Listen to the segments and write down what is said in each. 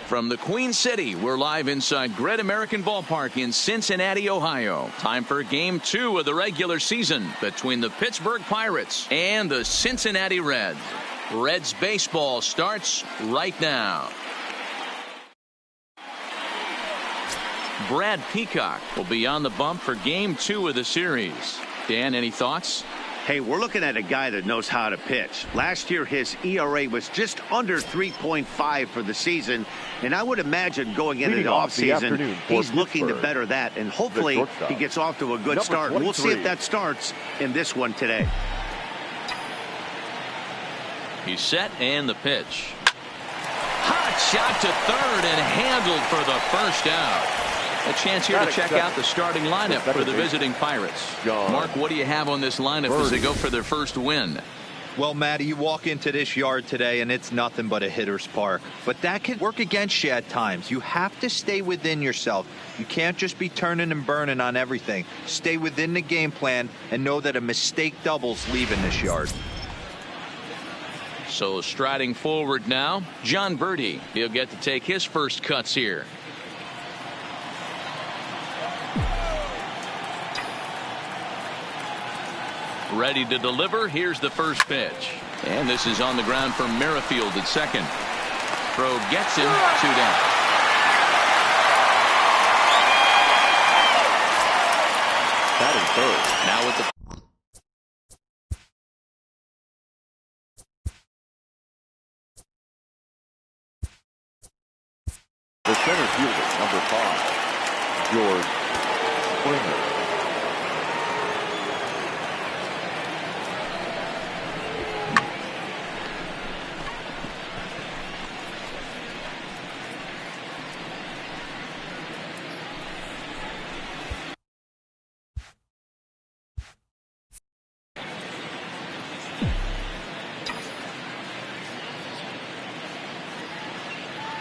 From the Queen City, we're live inside Great American Ballpark in Cincinnati, Ohio. Time for Game 2 of the regular season between the Pittsburgh Pirates and the Cincinnati Reds. Reds baseball starts right now. Brad Peacock will be on the bump for Game 2 of the series. Dan, any thoughts? Hey, we're looking at a guy that knows how to pitch. Last year, his ERA was just under 3.5 for the season, and I would imagine going into the offseason, he's looking to better that, and hopefully he gets off to a good start. And we'll see if that starts in this one today. He's set, and the pitch. Hot shot to third and handled for the first out. A chance here to check out the starting lineup for the visiting Pirates. Mark, what do you have on this lineup as they go for their first win? Well, Matty, you walk into this yard today and it's nothing but a hitter's park. But that can work against you at times. You have to stay within yourself. You can't just be turning and burning on everything. Stay within the game plan and know that a mistake doubles leaving this yard. So striding forward now, John Birdie. He'll get to take his first cuts here. Ready to deliver. Here's the first pitch. And this is on the ground for Merrifield at second. Throw gets him 2 down. Batting third. Now with the center fielder, number 5, George Springer.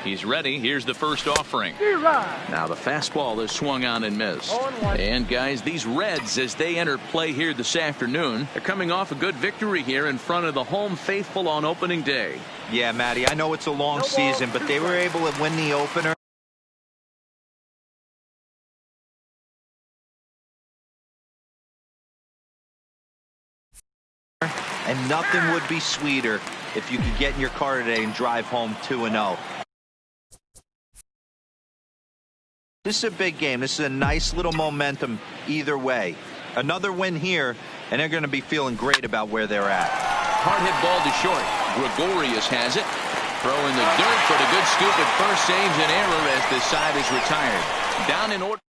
He's ready. Here's the first offering. Now the fastball is swung on and missed. And guys, these Reds, as they enter play here this afternoon, they're coming off a good victory here in front of the home faithful on opening day. Yeah, Matty, I know it's a long season, but they were able to win the opener. And nothing would be sweeter if you could get in your car today and drive home 2-0. This is a big game. This is a nice little momentum either way. Another win here, and they're going to be feeling great about where they're at. Hard hit ball to short. Gregorius has it. Throw in the dirt, but a good scoop at first saves an error as this side is retired. Down in order.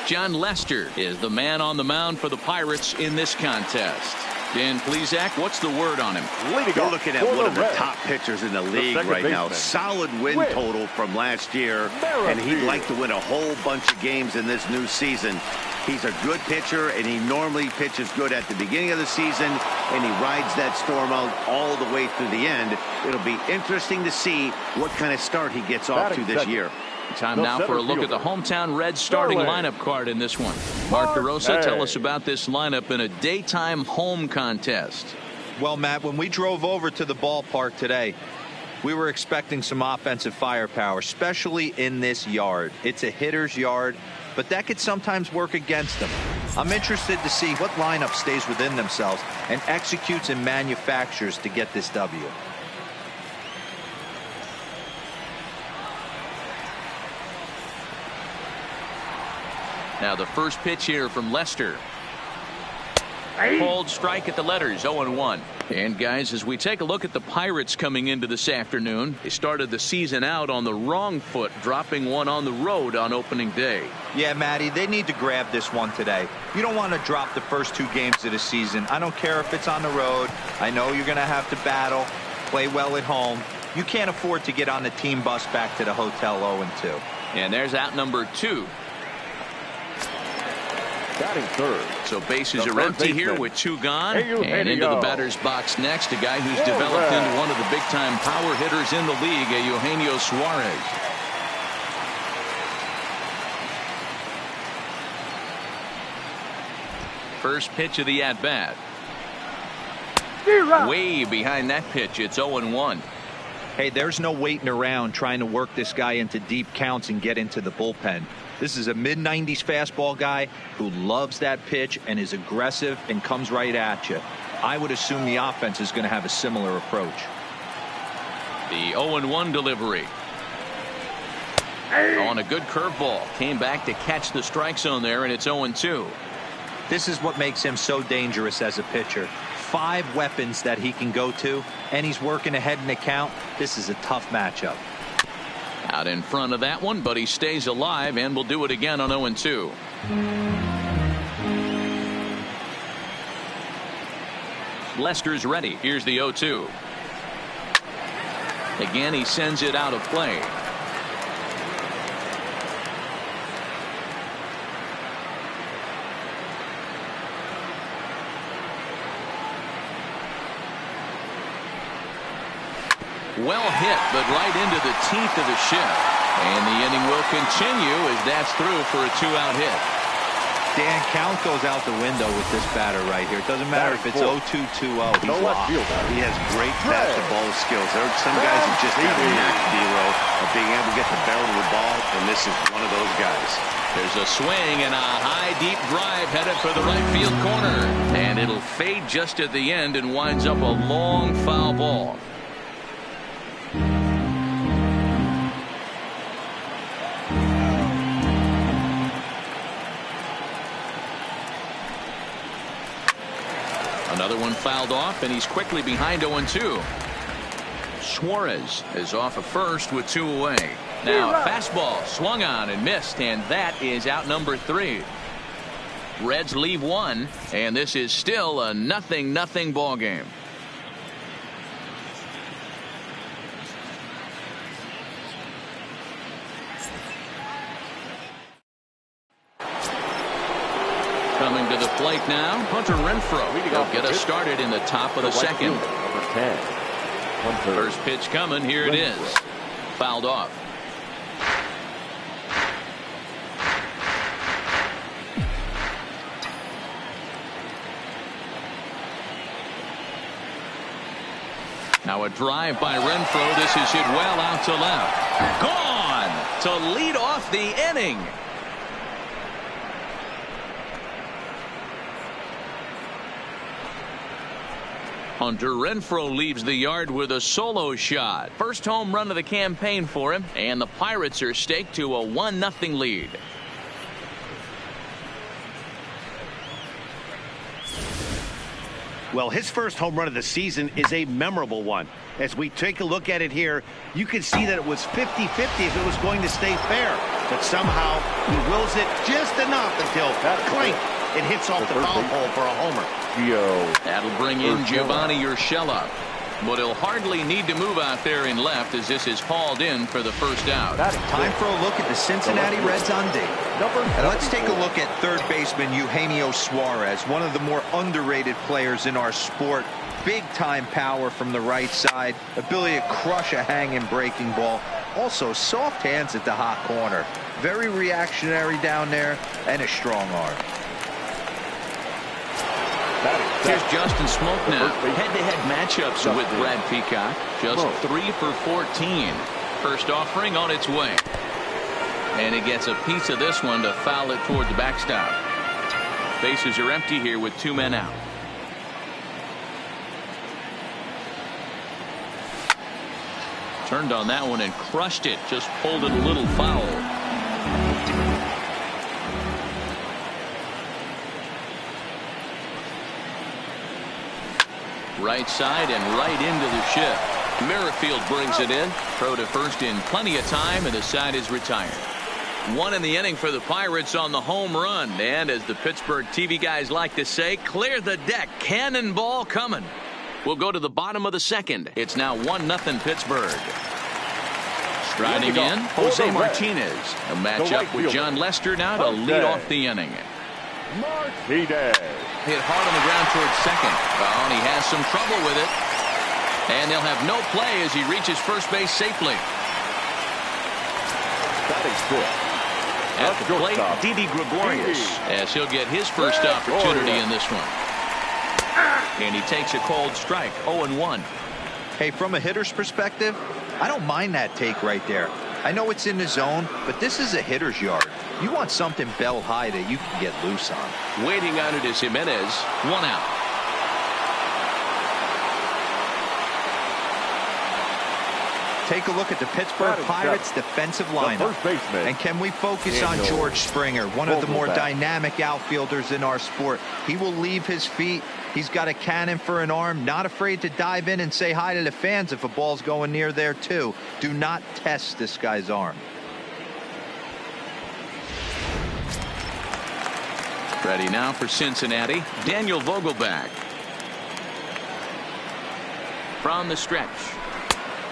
John Lester is the man on the mound for the Pirates in this contest. Dan Plesac, what's the word on him? We're looking at one of the top pitchers in the league right now. Solid win total from last year, and he'd like to win a whole bunch of games in this new season. He's a good pitcher, and he normally pitches good at the beginning of the season, and he rides that storm out all the way through the end. It'll be interesting to see what kind of start he gets off to this year. Time now for a look at the hometown Reds starting lineup card in this one. Mark DeRosa, tell us about this lineup in a daytime home contest. Well, Matt, when we drove over to the ballpark today, we were expecting some offensive firepower, especially in this yard. It's a hitter's yard, but that could sometimes work against them. I'm interested to see what lineup stays within themselves and executes and manufactures to get this W. Now the first pitch here from Lester. Cold strike at the letters, 0-1. And guys, as we take a look at the Pirates coming into this afternoon, they started the season out on the wrong foot, dropping one on the road on opening day. Yeah, Matty, they need to grab this one today. You don't want to drop the first 2 games of the season. I don't care if it's on the road. I know you're going to have to battle, play well at home. You can't afford to get on the team bus back to the hotel 0-2. And there's out number 2. Batting third. So bases are empty here with 2 gone. And into the batter's box next, a guy who's developed into one of the big-time power hitters in the league, Eugenio Suarez. First pitch of the at-bat. Way behind that pitch, it's 0-1. Hey, there's no waiting around trying to work this guy into deep counts and get into the bullpen. This is a mid-90s fastball guy who loves that pitch and is aggressive and comes right at you. I would assume the offense is going to have a similar approach. The 0-1 delivery. On a good curveball. Came back to catch the strike zone there, and it's 0-2. This is what makes him so dangerous as a pitcher. 5 weapons that he can go to, and he's working ahead in the count. This is a tough matchup. Out in front of that one, but he stays alive and will do it again on 0-2. Lester's ready. Here's the 0-2. Again, he sends it out of play. Well hit, but right into the teeth of the shift. And the inning will continue as that's through for a 2-out hit. Dan, count goes out the window with this batter right here. It doesn't matter if it's 0-2, 2-0. He's locked. He has great bat-to-ball skills. There are some guys who just have a knack, D-Row, of being able to get the barrel of the ball, and this is one of those guys. There's a swing and a high, deep drive headed for the right field corner. And it'll fade just at the end and winds up a long foul ball. Another one fouled off, and he's quickly behind 0-2. Suarez is off of first with 2 away. Now a fastball swung on and missed, and that is out number 3. Reds leave 1, and this is still a 0-0 ball game. Coming to the plate now, Hunter Renfroe. He'll get us started in the top of the second. Number 10. Hunter. First pitch coming. Here it is. Fouled off. Now a drive by Renfroe. This is hit well out to left. Gone to lead off the inning. Hunter Renfroe leaves the yard with a solo shot. First home run of the campaign for him, and the Pirates are staked to a 1-0 lead. Well, his first home run of the season is a memorable one. As we take a look at it here, you can see that it was 50-50 if it was going to stay fair. But somehow he wills it just enough until clink, it hits off the foul pole for a homer. That'll bring in Giovanni Urshela. But he'll hardly need to move out there in left as this is hauled in for the first out. Time for a look at the Cincinnati Reds on D. And let's take a look at third baseman Eugenio Suarez, one of the more underrated players in our sport. Big time power from the right side, ability to crush a hanging breaking ball. Also soft hands at the hot corner. Very reactionary down there and a strong arm. Here's Justin Smoke now. Head-to-head matchups with Brad Peacock. Just 3 for 14. First offering on its way. And he gets a piece of this one to foul it toward the backstop. Bases are empty here with 2 men out. Turned on that one and crushed it. Just pulled it a little foul. Right side and right into the shift. Merrifield brings it in. Throw to first in plenty of time, and the side is retired. 1 in the inning for the Pirates on the home run. And as the Pittsburgh TV guys like to say, clear the deck. Cannonball coming. We'll go to the bottom of the second. It's now 1-0 Pittsburgh. Striding in, Jose Martinez. A matchup with John Lester now to lead off the inning. Martinez. Hit hard on the ground towards second. Well, and he has some trouble with it. And they'll have no play as he reaches first base safely. Batting fifth. At the plate, Didi Gregorius, as he'll get his first opportunity in this one. And he takes a cold strike, 0-1. Hey, from a hitter's perspective, I don't mind that take right there. I know it's in the zone, but this is a hitter's yard. You want something bell high that you can get loose on. Waiting on it is Jimenez. 1 out. Take a look at the Pittsburgh Pirates defensive lineup. And can we focus on George Springer, one of the more dynamic outfielders in our sport? He will leave his feet. He's got a cannon for an arm, not afraid to dive in and say hi to the fans if a ball's going near there too. Do not test this guy's arm. Ready now for Cincinnati, Daniel Vogelbach. From the stretch.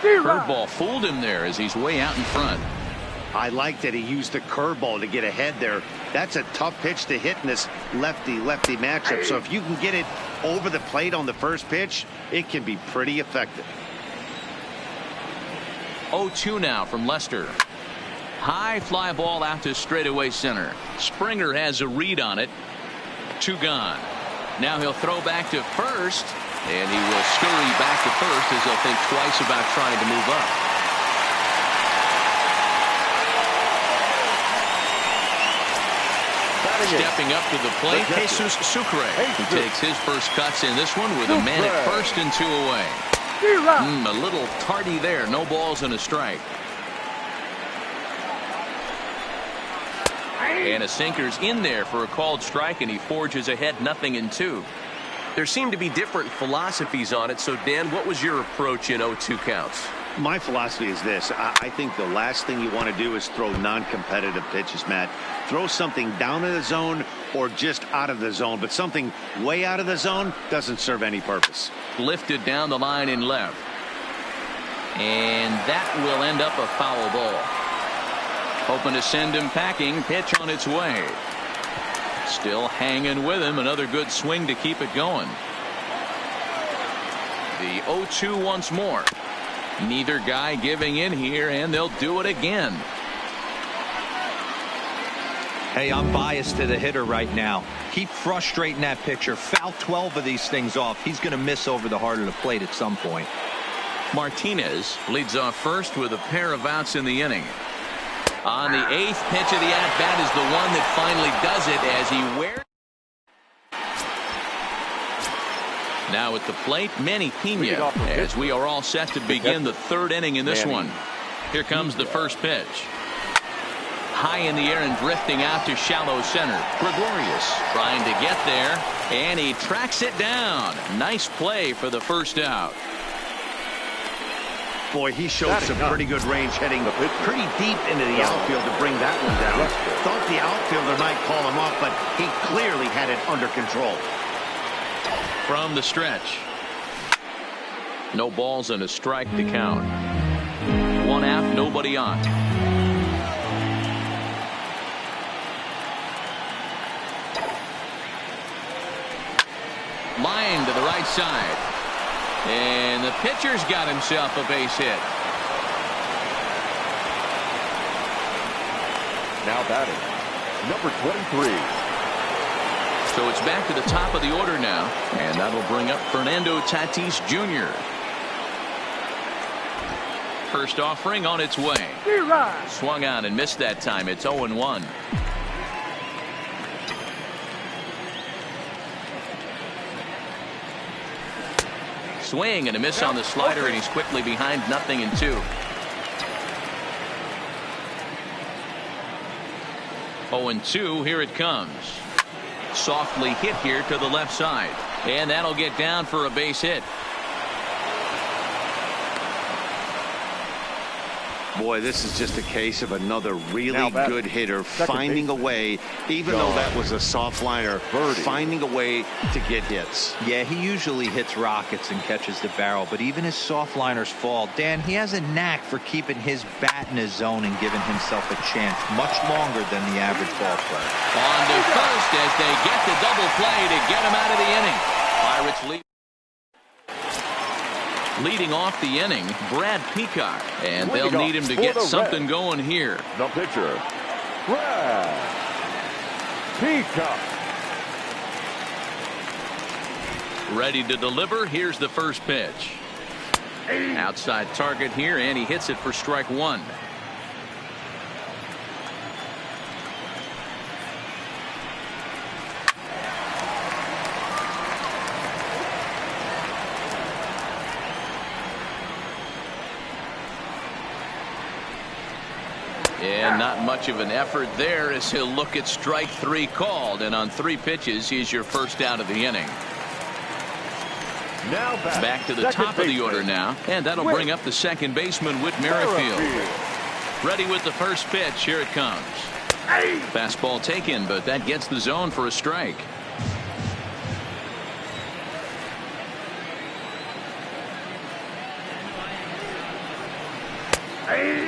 Curveball fooled him there as he's way out in front. I like that he used the curveball to get ahead there. That's a tough pitch to hit in this lefty-lefty matchup. So if you can get it over the plate on the first pitch, it can be pretty effective. 0-2 now from Lester. High fly ball out to straightaway center. Springer has a read on it. 2 gone. Now he'll throw back to first. And he will scurry back to first as he'll think twice about trying to move up. Stepping up to the plate, Jesus Sucre. He takes his first cuts in this one with a man at first and 2 away. A little tardy there. No balls and a strike. And a sinker's in there for a called strike, and he forges ahead 0-2. There seem to be different philosophies on it. So, Dan, what was your approach in 0-2 counts? My philosophy is this. I think the last thing you want to do is throw non-competitive pitches, Matt. Throw something down in the zone or just out of the zone. But something way out of the zone doesn't serve any purpose. Lifted down the line in left. And that will end up a foul ball. Hoping to send him packing. Pitch on its way. Still hanging with him. Another good swing to keep it going. The 0-2 once more. Neither guy giving in here, and they'll do it again. Hey, I'm biased to the hitter right now. Keep frustrating that pitcher. Foul 12 of these things off. He's going to miss over the heart of the plate at some point. Martinez leads off first with a pair of outs in the inning. On the 8th pitch of the at-bat is the one that finally does it as he wears. Now at the plate, Manny Pena, as we are all set to begin the 3rd inning in this one. Here comes the first pitch. High in the air and drifting out to shallow center. Gregorius trying to get there, and he tracks it down. Nice play for the first out. Boy, he showed some pretty good range heading pretty deep into the outfield to bring that one down. Thought the outfielder might call him off, but he clearly had it under control. From the stretch. No balls and a strike to count. 1 out, nobody on. Line to the right side. And the pitcher's got himself a base hit. Now batting, number 23. So it's back to the top of the order now, and that'll bring up Fernando Tatis Jr. First offering on its way. Swung on and missed that time. It's 0-1. Swing and a miss on the slider, and he's quickly behind 0-2. 0-2, here it comes. Softly hit here to the left side, and that'll get down for a base hit. Boy, this is just a case of another really good hitter finding a way, even though that was a soft liner, finding a way to get hits. Yeah, he usually hits rockets and catches the barrel, but even his soft liners fall. Dan, he has a knack for keeping his bat in his zone and giving himself a chance much longer than the average ball player. On to first as they get the double play to get him out of the inning. Pirates lead. Leading off the inning, Brad Peacock, and they'll need him to get something going here. The pitcher, Brad Peacock. Ready to deliver. Here's the first pitch. Outside target here, and he hits it for strike one. And not much of an effort there as he'll look at strike three called. And on 3 pitches, he's your first out of the inning. Now back to the top of the order now. And that'll bring up the second baseman, Whit Merrifield. Ready with the first pitch. Here it comes. Fastball taken, but that gets the zone for a strike.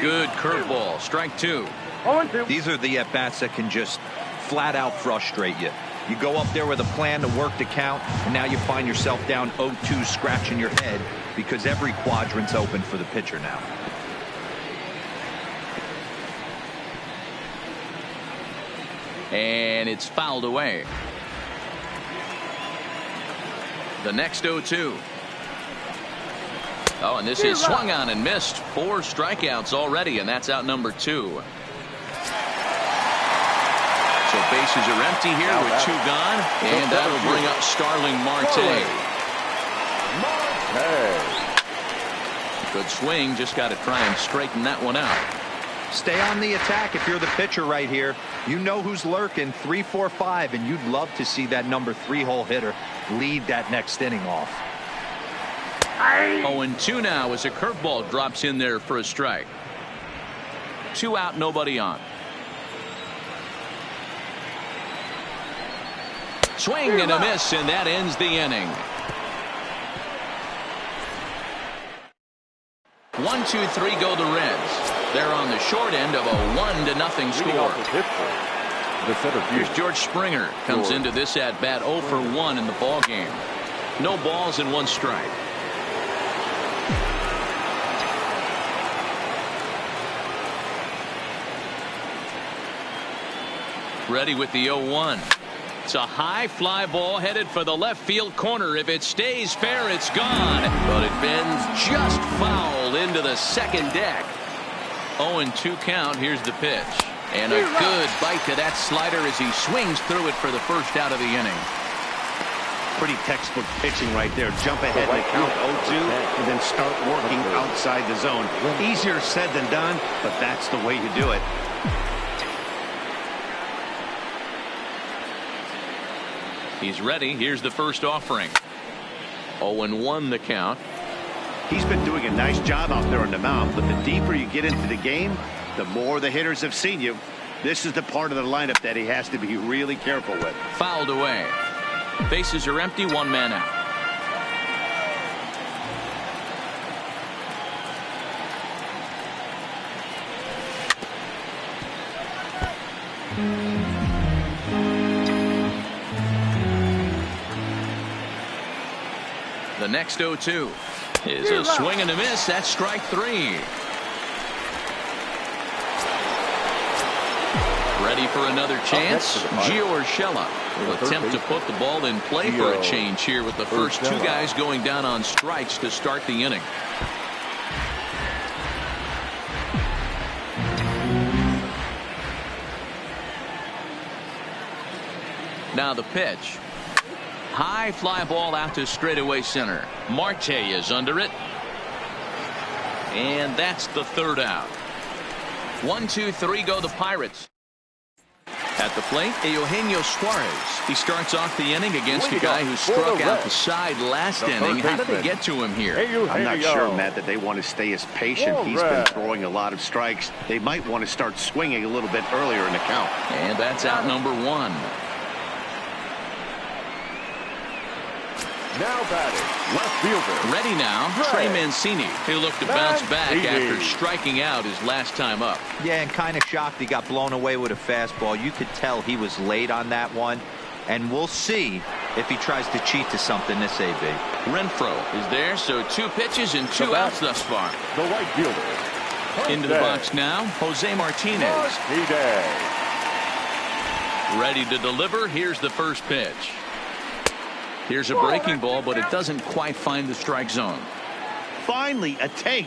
Good curveball. Strike two. These are the at-bats that can just flat out frustrate you. You go up there with a plan to work the count, and now you find yourself down 0-2 scratching your head because every quadrant's open for the pitcher now. And it's fouled away. The next 0-2. Oh, and this is swung on and missed. 4 strikeouts already, and that's out number 2. So bases are empty here with 2 gone, and that'll bring up Starling Marte. Good swing, just got to try and straighten that one out. Stay on the attack if you're the pitcher right here. You know who's lurking, 3, 4, 5, and you'd love to see that number 3-hole hitter lead that next inning off. 0-2 now as a curveball drops in there for a strike. 2 out, nobody on. Swing and a miss, and that ends the inning. 1-2-3 go the Reds. They're on the short end of a 1-0 score. Here's George Springer. Comes into this at bat 0 for 1 in the ball game. No balls and 1 strike. Ready with the 0-1. It's a high fly ball headed for the left field corner. If it stays fair, it's gone. But it bends just foul into the second deck. 0-2 count. Here's the pitch. And a good bite to that slider as he swings through it for the first out of the inning. Pretty textbook pitching right there. Jump ahead and count 0-2 and then start working outside the zone. Easier said than done, but that's the way you do it. He's ready. Here's the first offering. 0-1 the count. He's been doing a nice job out there on the mound, but the deeper you get into the game, the more the hitters have seen you. This is the part of the lineup that he has to be really careful with. Fouled away. Bases are empty, 1 man out. The next 0-2 is a swing and a miss. That's strike 3. Ready for another chance. Gio Urshela will attempt to put the ball in play for a change here with the first 2 guys going down on strikes to start the inning. Now the pitch. High fly ball out to straightaway center. Marte is under it. And that's the 3rd out. 1-2-3 go the Pirates. At the plate, Eugenio Suarez. He starts off the inning against a guy who struck out the side last inning. How did they get to him here? I'm not sure, Matt, that they want to stay as patient. He's been throwing a lot of strikes. They might want to start swinging a little bit earlier in the count. And that's out number 1. Now batting, left fielder. Ready now, Trey Mancini. He'll look to bounce back after striking out his last time up. Yeah, and kind of shocked he got blown away with a fastball. You could tell he was late on that one. And we'll see if he tries to cheat to something this AB. Renfroe is there, so 2 pitches and 2 outs thus far. The right fielder. Into the box now, Jose Martinez. Ready to deliver. Here's the first pitch. Here's a breaking ball, but it doesn't quite find the strike zone. Finally, a take.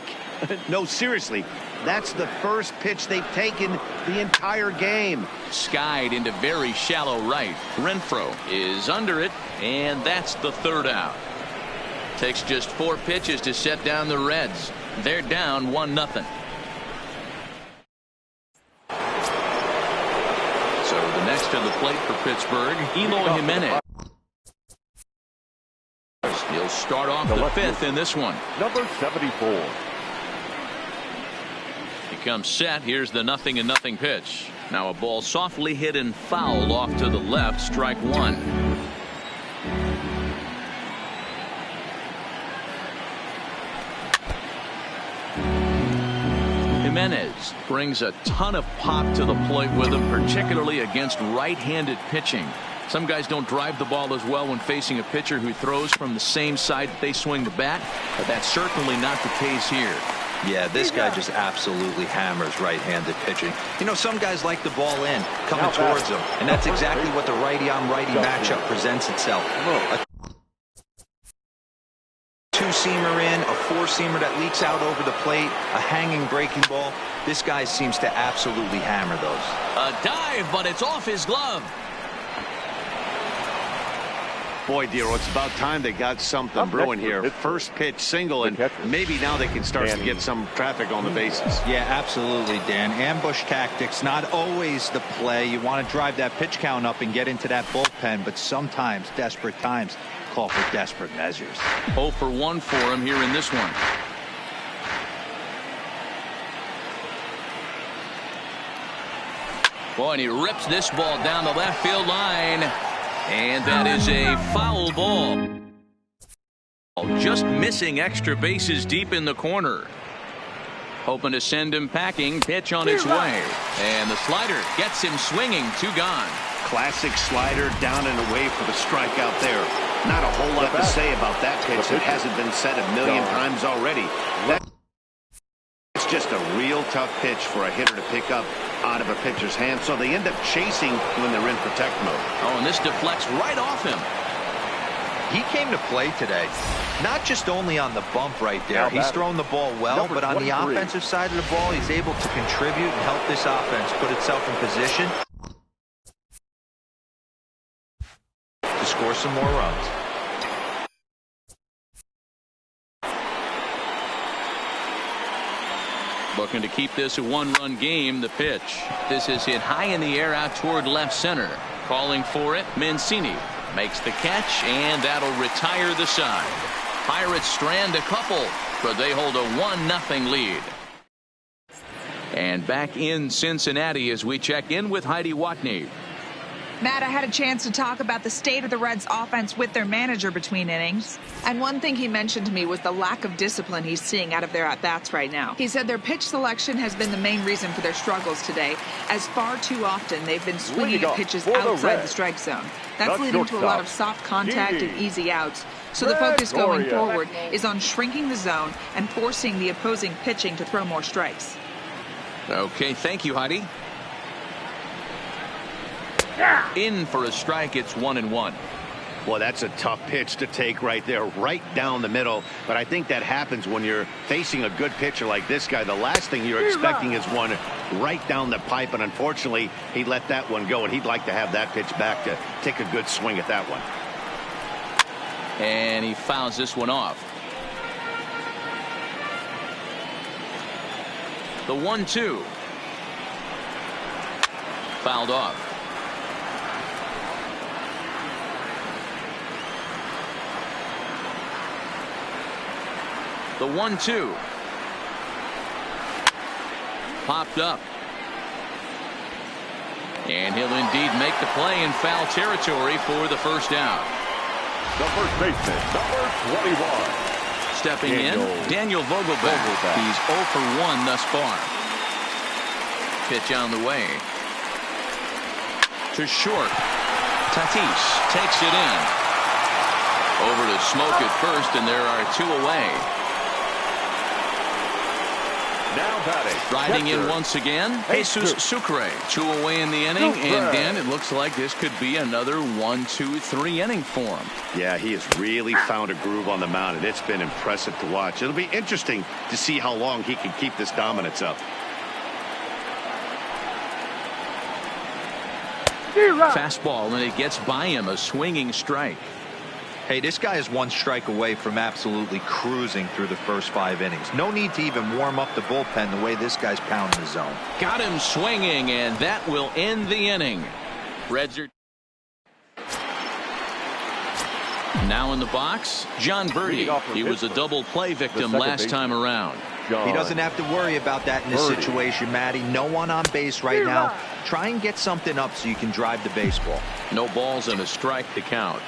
No, seriously. That's the first pitch they've taken the entire game. Skied into very shallow right. Renfroe is under it, and that's the third out. Takes just 4 pitches to set down the Reds. They're down 1-0. So the next to the plate for Pittsburgh, Edaug-ethanb. He'll start off the 5th in this one. Number 74. He comes set. Here's the 0-0 pitch. Now a ball softly hit and foul off to the left. Strike 1. Jimenez brings a ton of pop to the plate with him, particularly against right-handed pitching. Some guys don't drive the ball as well when facing a pitcher who throws from the same side that they swing the bat, but that's certainly not the case here. Yeah, this guy just absolutely hammers right-handed pitching. You know, some guys like the ball in, coming towards them, and that's exactly what the righty-on-righty matchup presents itself. A two-seamer in, a four-seamer that leaks out over the plate, a hanging breaking ball. This guy seems to absolutely hammer those. A dive, but it's off his glove. Boy, Dero, it's about time they got something brewing here. First pitch single, and maybe now they can start to get some traffic on the bases. Yeah, absolutely, Dan. Ambush tactics, not always the play. You want to drive that pitch count up and get into that bullpen, but sometimes desperate times call for desperate measures. 0 for 1 for him here in this one. Boy, and he rips this ball down the left field line. And that is a foul ball. Just missing extra bases deep in the corner. Hoping to send him packing. Pitch on its way. And the slider gets him swinging. 2 gone. Classic slider down and away for the strikeout there. Not a whole lot to say about that pitch. It hasn't been said a million times already. It's just a real tough pitch for a hitter to pick up out of a pitcher's hand, so they end up chasing when they're in protect mode. Oh, and this deflects right off him. He came to play today, not just only on the bump right there. He's thrown the ball well, but on the offensive side of the ball, he's able to contribute and help this offense put itself in position to score some more runs. Looking to keep this a 1-run game. The pitch. This is hit high in the air out toward left center. Calling for it. Mancini makes the catch, and that'll retire the side. Pirates strand a couple, but they hold a 1-0 lead. And back in Cincinnati as we check in with Heidi Watney. Matt, I had a chance to talk about the state of the Reds offense with their manager between innings. And one thing he mentioned to me was the lack of discipline he's seeing out of their at-bats right now. He said their pitch selection has been the main reason for their struggles today, as far too often they've been swinging at pitches outside the strike zone. That's leading to a lot of soft contact and easy outs. So the focus going forward is on shrinking the zone and forcing the opposing pitching to throw more strikes. Okay, thank you, Heidi. In for a strike. It's 1-1. Well, that's a tough pitch to take right there, right down the middle. But I think that happens when you're facing a good pitcher like this guy. The last thing you're expecting is one right down the pipe, and unfortunately he let that one go, and he'd like to have that pitch back to take a good swing at that one. And he fouls this one off. The 1-2 fouled off. The 1-2 popped up, and he'll indeed make the play in foul territory for the first out. The first baseman, number 21. Stepping in, Daniel Vogelback. He's 0 for 1 thus far. Pitch on the way to short. Tatis takes it in. Over to Smoke at first, and there are 2 away. Now batting. Riding in Catcher. once again, Jesus Sucre. 2 away in the inning, and Dan, it looks like this could be another 1, 2, 3 inning for him. Yeah, he has really found a groove on the mound, and it's been impressive to watch. It'll be interesting to see how long he can keep this dominance up. Fastball, and it gets by him, a swinging strike. Hey, this guy is 1 strike away from absolutely cruising through the first 5 innings. No need to even warm up the bullpen the way this guy's pounding the zone. Got him swinging, and that will end the inning. Reds are now in the box. John Birdie. He was a double play victim last time around. He doesn't have to worry about that in this situation, Matty. No one on base right now. Try and get something up so you can drive the baseball. No balls and a strike to count.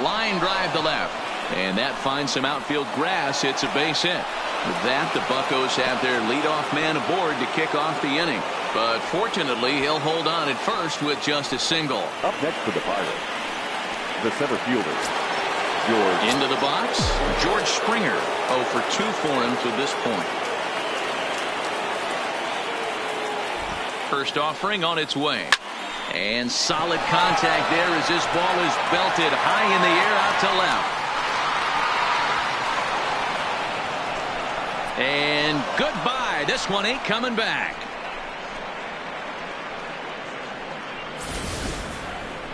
Line drive to left, and that finds some outfield grass. It's a base hit. With that, the Buccos have their leadoff man aboard to kick off the inning. But fortunately, he'll hold on at first with just a single. Up next for the Pirates, the center fielder, George. Into the box, George Springer. 0 for 2 for him to this point. First offering on its way. And solid contact there as this ball is belted high in the air out to left. And goodbye. This one ain't coming back.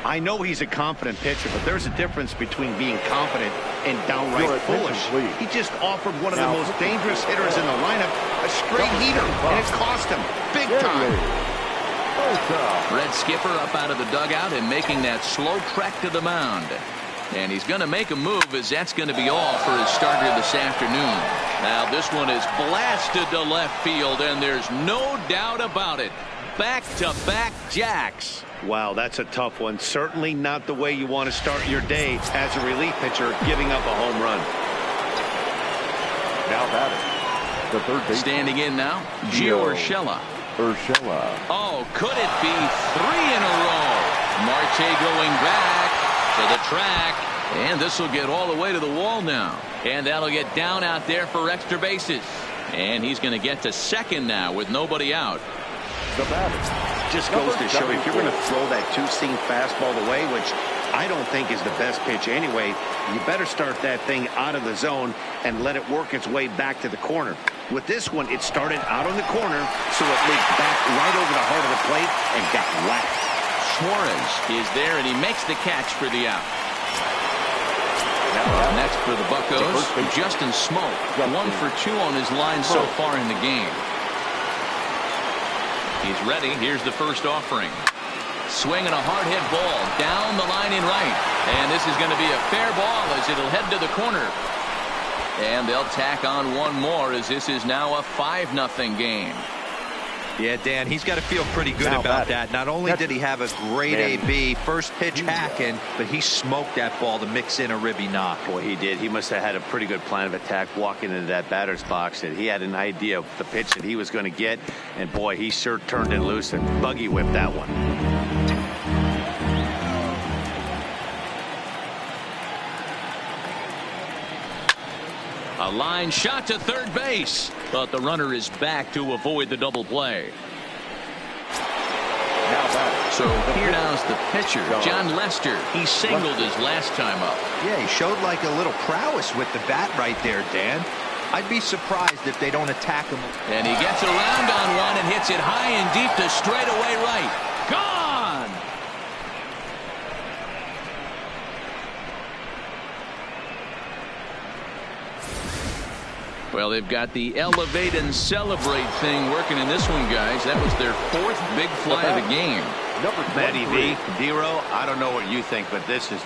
I know he's a confident pitcher, but there's a difference between being confident and downright foolish. He just offered one of the most dangerous hitters in the lineup a straight heater, and it cost him big time. Red skipper up out of the dugout and making that slow trek to the mound. And he's going to make a move, as that's going to be all for his starter this afternoon. Now this one is blasted to left field, and there's no doubt about it. Back-to-back jacks. Wow, that's a tough one. Certainly not the way you want to start your day as a relief pitcher, giving up a home run. Now batting, the third base. Standing in now, Gio Urshela. Oh, could it be 3 in a row? Marte going back to the track, and this will get all the way to the wall now. And that'll get down out there for extra bases. And he's going to get to second now with nobody out. The batter. Just goes to show, if you're going to throw that 2-seam fastball away, which I don't think is the best pitch anyway, you better start that thing out of the zone and let it work its way back to the corner. With this one, it started out on the corner, so it leaked back right over the heart of the plate and got whacked. Suarez is there, and he makes the catch for the out. Next for the Buccos, Justin Smoke. 1 for 2 on his line so far in the game. He's ready. Here's the first offering. Swinging a hard hit ball down the line in right. And this is going to be a fair ball as it'll head to the corner. And they'll tack on one more as this is now a 5-0 game. Yeah, Dan, he's got to feel pretty good about that. Not only did he have a great AB, first pitch hacking, but he smoked that ball to mix in a ribby knock. Boy, he did. He must have had a pretty good plan of attack walking into that batter's box. And he had an idea of the pitch that he was going to get. And boy, he sure turned it loose and buggy whipped that one. A line shot to third base, but the runner is back to avoid the double play. So here now's the pitcher, John Lester. He singled his last time up. Yeah, he showed like a little prowess with the bat right there, Dan. I'd be surprised if they don't attack him. And he gets around on one and hits it high and deep to straightaway right. Gone! Well, they've got the elevate and celebrate thing working in this one, guys. That was their 4th big fly of the game. Matty V, Dero, I don't know what you think, but this is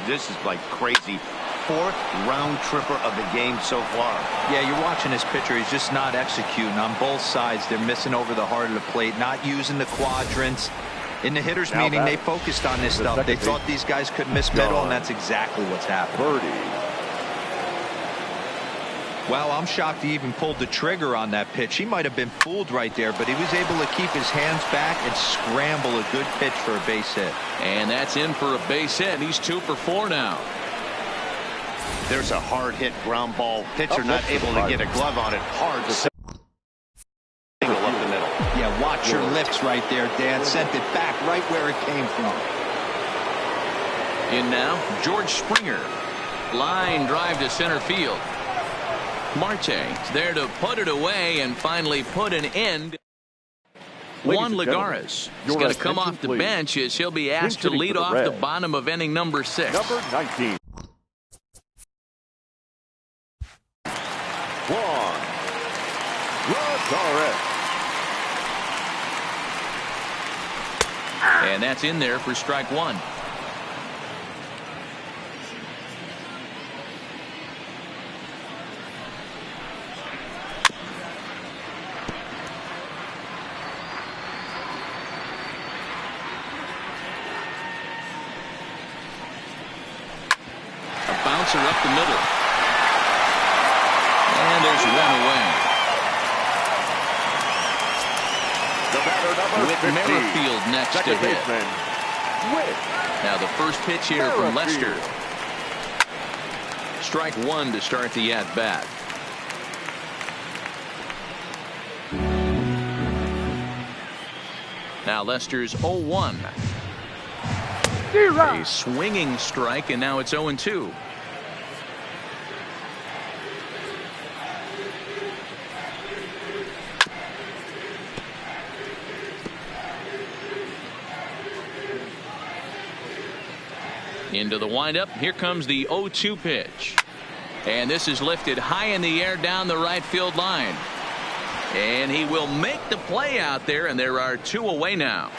like crazy. 4th round tripper of the game so far. Yeah, you're watching this pitcher. He's just not executing on both sides. They're missing over the heart of the plate, not using the quadrants. In the hitters meeting, they focused on this stuff. They thought these guys could miss middle, and that's exactly what's happened. Well, I'm shocked he even pulled the trigger on that pitch. He might have been fooled right there, but he was able to keep his hands back and scramble a good pitch for a base hit. And that's in for a base hit. He's 2 for 4 now. There's a hard hit ground ball. Pitcher not able to get a glove on it. Hard single up the middle. Yeah, watch your lips right there, Dan. Sent it back right where it came from. In now, George Springer. Line drive to center field. Marte there to put it away and finally put an end. Juan Lagares is going to come off the bench as he'll be asked to lead off the bottom of inning number 6. Number 19. Juan Lagares. And that's in there for strike 1. Bouncer up the middle. And there's one away. With Merrifield next to hit. Now the first pitch here from Lester. Strike 1 to start the at-bat. Now Lester's 0-1. A swinging strike, and now it's 0-2. Into the windup. Here comes the 0-2 pitch. And this is lifted high in the air down the right field line. And he will make the play out there, and there are 2 away now.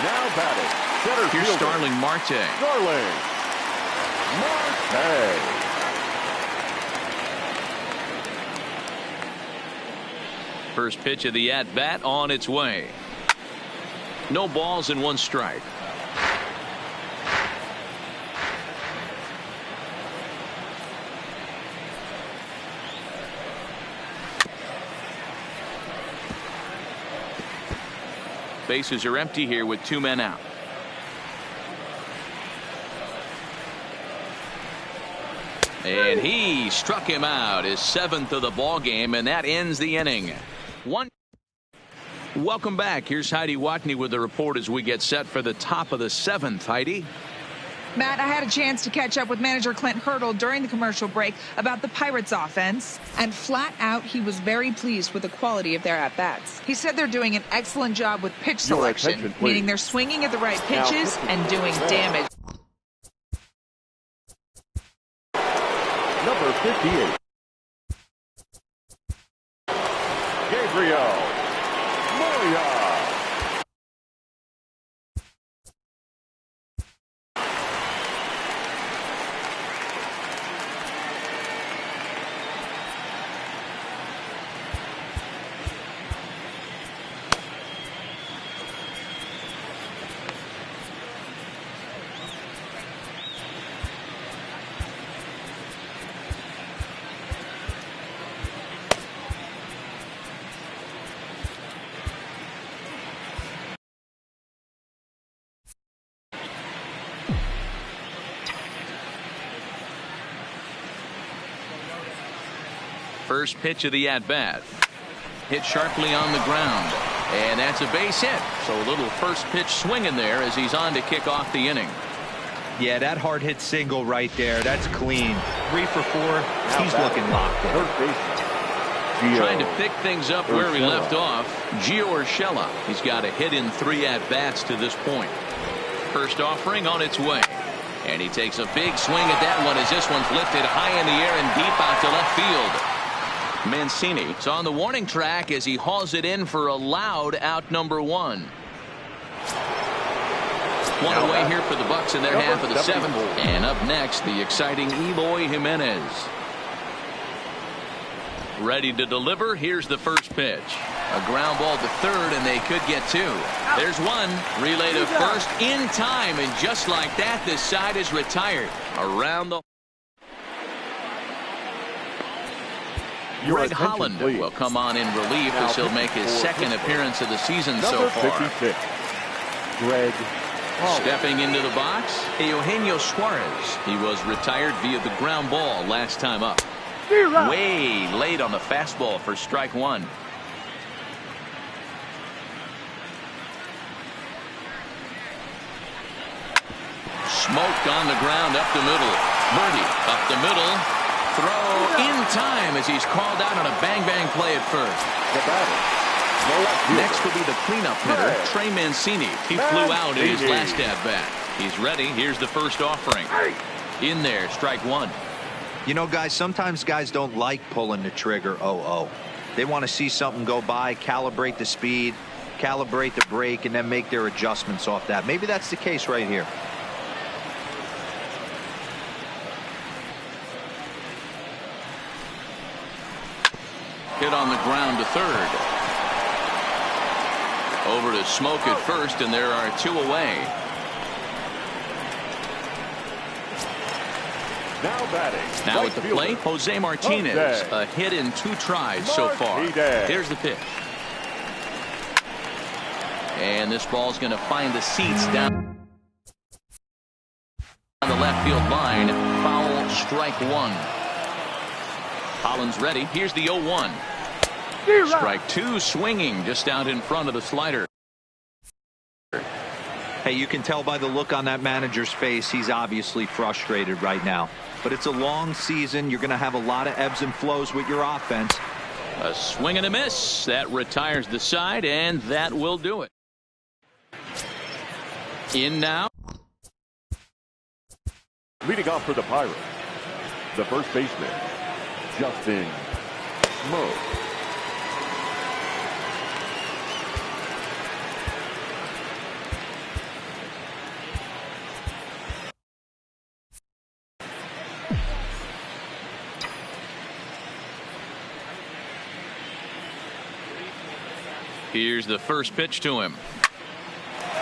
Now batting. Center Here's fielder. Starling Marte. Starling Marte. First pitch of the at-bat on its way. No balls and 1 strike. Bases are empty here with 2 men out. And he struck him out, his 7th of the ball game, and that ends the inning. Welcome back. Here's Heidi Watney with the report as we get set for the top of the 7th. Heidi. Matt, I had a chance to catch up with manager Clint Hurdle during the commercial break about the Pirates offense, and flat out he was very pleased with the quality of their at-bats. He said they're doing an excellent job with pitch selection, meaning they're swinging at the right pitches and doing damage. Number 58. Gabriel Moya. First pitch of the at-bat. Hit sharply on the ground. And that's a base hit. So a little first pitch swing in there as he's on to kick off the inning. Yeah, that hard hit single right there. That's clean. 3 for 4. He's looking locked in. Trying to pick things up where he left off. Gio Urshela. He's got a hit in 3 at-bats to this point. First offering on its way. And he takes a big swing at that one as this one's lifted high in the air and deep out to left field. Mancini is on the warning track as he hauls it in for a loud out number 1. One away here for the Bucks in their half of the 7th. And up next, the exciting Eloy Jimenez. Ready to deliver. Here's the first pitch. A ground ball to third, and they could get 2. There's one. Relay to first in time, and just like that, this side is retired. Around the... Greg Holland will come on in relief as he'll make his 2nd appearance of the season so far. 56. Greg Stepping into the box, Eugenio Suarez. He was retired via the ground ball last time up. Way late on the fastball for strike one. Smoked on the ground up the middle. Birdie up the middle. Throw in time as he's called out on a bang-bang play at first. The batter. Next will be the cleanup hitter, Trey Mancini. He flew out in his last at-bat. He's ready. Here's the first offering. In there, strike one. You know, guys, sometimes guys don't like pulling the trigger 0-0. They want to see something go by, calibrate the speed, calibrate the brake, and then make their adjustments off that. Maybe that's the case right here. Hit on the ground to third. Over to Smoke at first, and there are two away. Now at the plate, Jose Martinez. A hit in 2 tries so far. Here's the pitch. And this ball's going to find the seats down on the left field line. Foul, strike one. Collins ready. Here's the 0-1. Strike two, swinging just out in front of the slider. Hey, you can tell by the look on that manager's face, he's obviously frustrated right now. But it's a long season. You're going to have a lot of ebbs and flows with your offense. A swing and a miss. That retires the side, and that will do it. In now. Leading off for the Pirates, the first baseman, Justin Smoke. Here's the first pitch to him.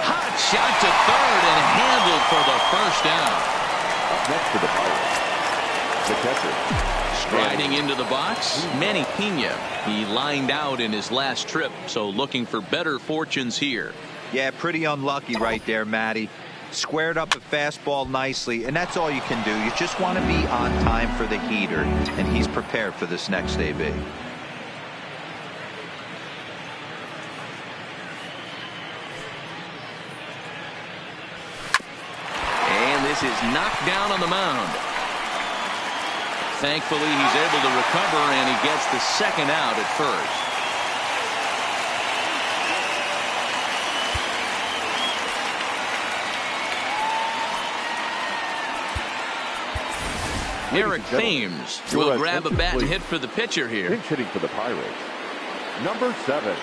Hot shot to third and handled for the first out. Up next to the Pirates, the catcher. Striding into the box, Manny Pena. He lined out in his last trip, so looking for better fortunes here. Yeah, pretty unlucky right there, Matty. Squared up a fastball nicely, and that's all you can do. You just want to be on time for the heater, and he's prepared for this next AB. Is knocked down on the mound. Thankfully, he's able to recover, and he gets the second out at first. Edaug-ethanb will grab a bat and hit for the pitcher here. Pinch hitting for the Pirates, number 7,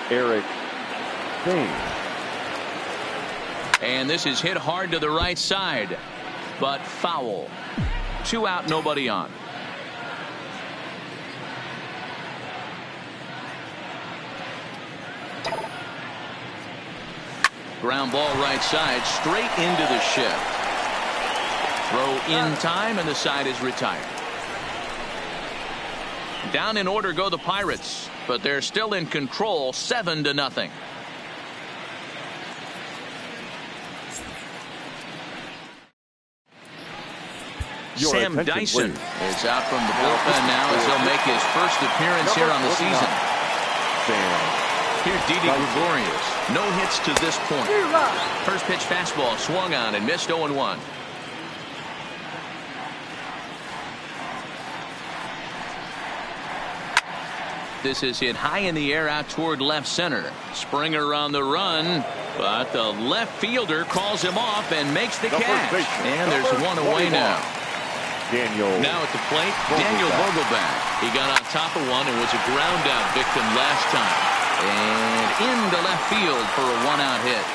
Edaug-ethanb. And this is hit hard to the right side, but foul. 2 out, nobody on. Ground ball right side, straight into the shift. Throw in time, and the side is retired. Down in order go the Pirates, but they're still in control, 7-0. Sam Dyson is out from the bullpen now as he'll make his first appearance here on the season. Here's Didi Gregorius. No hits to this point. First pitch fastball swung on and missed 0-1. This is hit high in the air out toward left center. Springer on the run, but the left fielder calls him off and makes the catch. And there's one away now. Now at the plate, Daniel Vogelbach. He got on top of one and was a ground out victim last time. And into left field for a 1-out hit.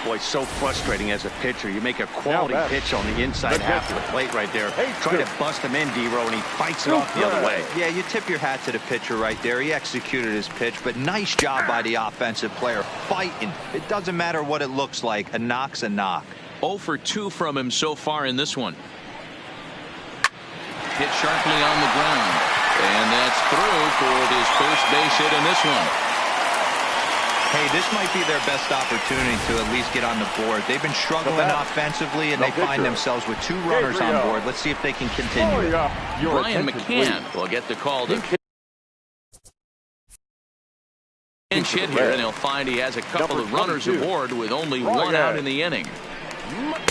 Boy, so frustrating as a pitcher. You make a quality pitch on the inside half of the plate right there. Try to bust him in, D-Row, and he fights it off the other way. Yeah, you tip your hat to the pitcher right there. He executed his pitch, but nice job by the offensive player fighting. It doesn't matter what it looks like. A knock's a knock. 0 for 2 from him so far in this one. Hit sharply on the ground. And that's through for his first base hit in this one. Hey, this might be their best opportunity to at least get on the board. They've been struggling offensively, and they find themselves with 2 runners on board. Let's see if they can continue. Brian McCann will get the call to pinch hit here, and he'll find he has a couple of runners aboard with only 1 out in the inning.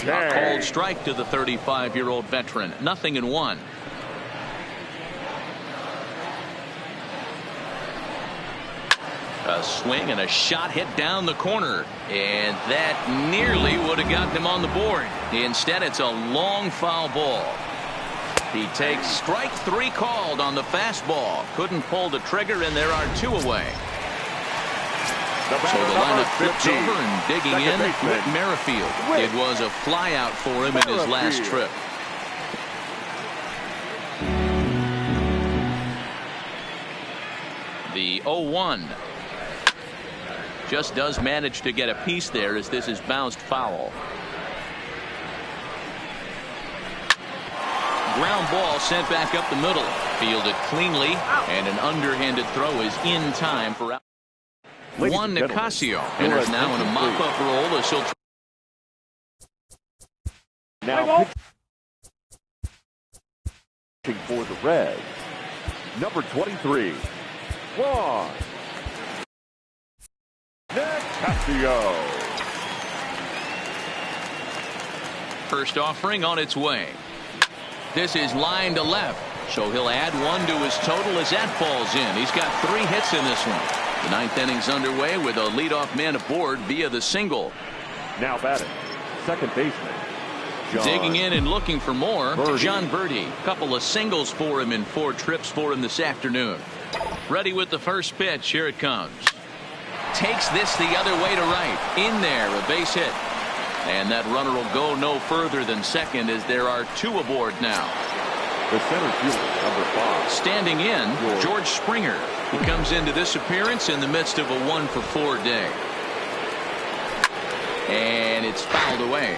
A cold strike to the 35-year-old veteran. 0-1. A swing and a shot hit down the corner, and that nearly would have gotten him on the board. Instead, it's a long foul ball. He takes strike 3 called on the fastball. Couldn't pull the trigger, and there are 2 away. So the lineup flips over, and digging in, Whit Merrifield. It was a flyout for him in his last trip. The 0-1. Just does manage to get a piece there as this is bounced foul. Ground ball sent back up the middle. Fielded cleanly, and an underhanded throw is in time for out. Juan Nicasio enters now in a mop-up role as he'll now pitching for the Reds, number 23, Juan Nicasio. First offering on its way. This is line to left, so he'll add 1 to his total as that falls in. He's got 3 hits in this one. The 9th inning's underway with a leadoff man aboard via the single. Now batting, second baseman, digging in and looking for more, John Birdie. Couple of singles for him in 4 trips for him this afternoon. Ready with the first pitch. Here it comes. Takes this the other way to right. In there, a base hit. And that runner will go no further than second as there are 2 aboard now. The center fielder, number 5. Standing in, George Springer. He comes into this appearance in the midst of a 1-for-4 day. And it's fouled away.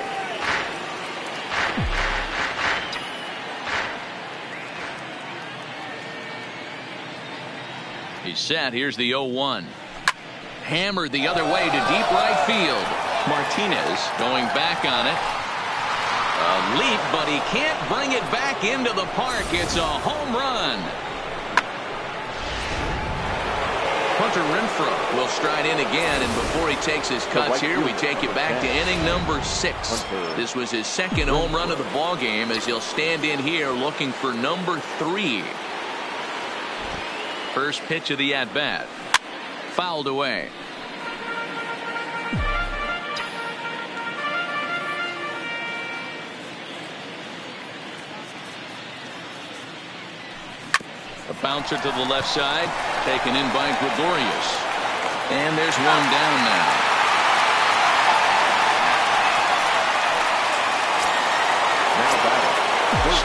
He's set. Here's the 0-1. Hammered the other way to deep right field. Martinez going back on it. A leap, but he can't bring it back into the park. It's a home run. Hunter Renfroe will stride in again, and before he takes his cuts here, we take you back to inning number 6. This was his 2nd home run of the ball game as he'll stand in here looking for number 3. First pitch of the at-bat. Fouled away. A bouncer to the left side, taken in by Gregorius. And there's 1 down now.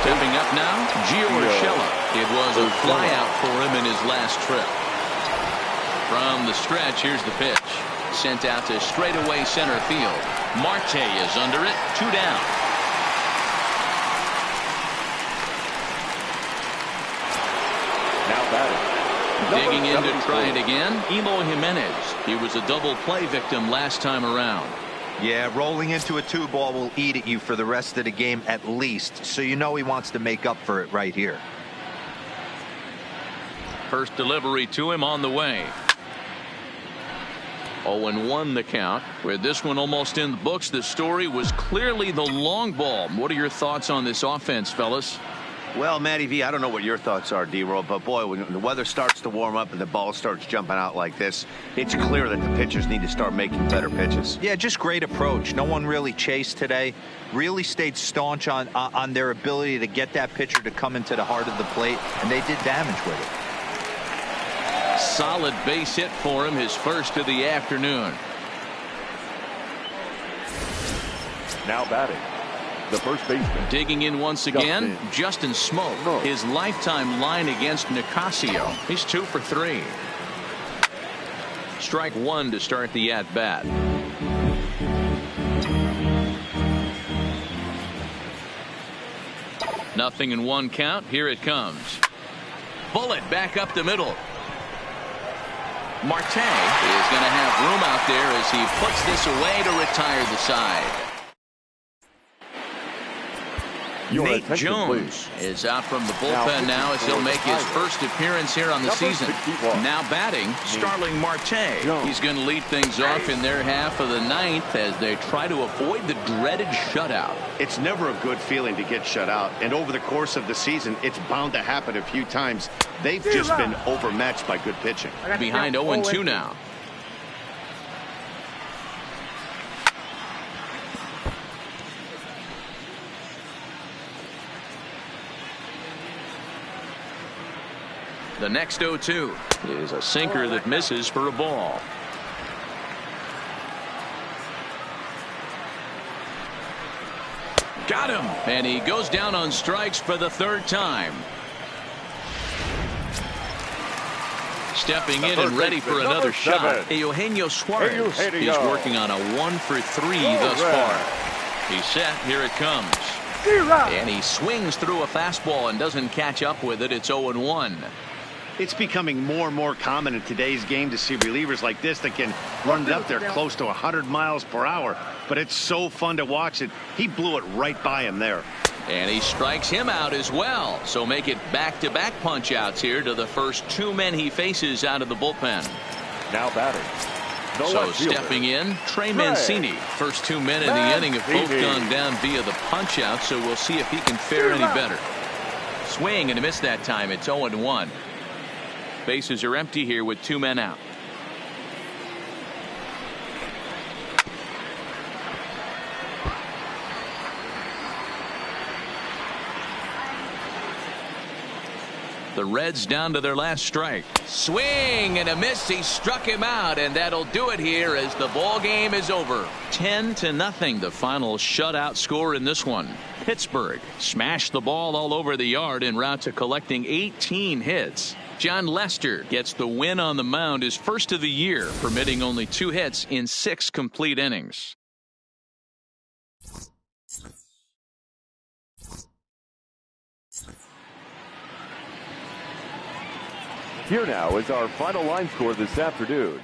Stepping up now, Gio Urshela. It was a flyout for him in his last trip. From the stretch, here's the pitch. Sent out to straightaway center field. Marte is under it, 2 down. Digging in to try it again, Eloy Jimenez. He was a double play victim last time around. Yeah, rolling into a 2-ball will eat at you for the rest of the game at least, so you know he wants to make up for it right here. First delivery to him on the way. 0-1 the count. With this one almost in the books, the story was clearly the long ball. What are your thoughts on this offense, fellas? Well, Matty V, I don't know what your thoughts are, D-Roll, but boy, when the weather starts to warm up and the ball starts jumping out like this, it's clear that the pitchers need to start making better pitches. Yeah, just great approach. No one really chased today. Really stayed staunch on their ability to get that pitcher to come into the heart of the plate, and they did damage with it. Solid base hit for him, his first of the afternoon. Now batting, the first baseman. Digging in once again, Justin Smoak. His lifetime line against Nicasio. He's 2 for 3. Strike 1 to start the at-bat. Nothing in 1 count. Here it comes. Bullet back up the middle. Marte is going to have room out there as he puts this away to retire the side. Nate Jones is out from the bullpen now as he'll make his first appearance here on the season. Now batting, Starling Marte. He's going to lead things off in their half of the ninth as they try to avoid the dreaded shutout. It's never a good feeling to get shut out, and over the course of the season, it's bound to happen a few times. They've just been overmatched by good pitching. Behind 0-2 now. The next 0-2 is a sinker that misses for a ball. Got him, and he goes down on strikes for the third time. Stepping in and ready for another shot, Eugenio Suarez is working on a 1-for-3 thus far. He's set. Here it comes. And he swings through a fastball and doesn't catch up with it. It's 0-1. It's becoming more and more common in today's game to see relievers like this that can run it up there close to 100 miles per hour. But it's so fun to watch it. He blew it right by him there. And he strikes him out as well. So make it back-to-back punch-outs here to the first two men he faces out of the bullpen. Now batting. So stepping in, Trey Mancini. First 2 men in the inning have both gone down via the punch-out, so we'll see if he can fare any better. Swing and a miss that time. It's 0-1. Bases are empty here with 2 men out. The Reds down to their last strike. Swing and a miss. He struck him out, and that'll do it here as the ball game is over. 10-0, the final shutout score in this one. Pittsburgh smashed the ball all over the yard en route to collecting 18 hits. John Lester gets the win on the mound, his first of the year, permitting only 2 hits in 6 complete innings. Here now is our final line score this afternoon.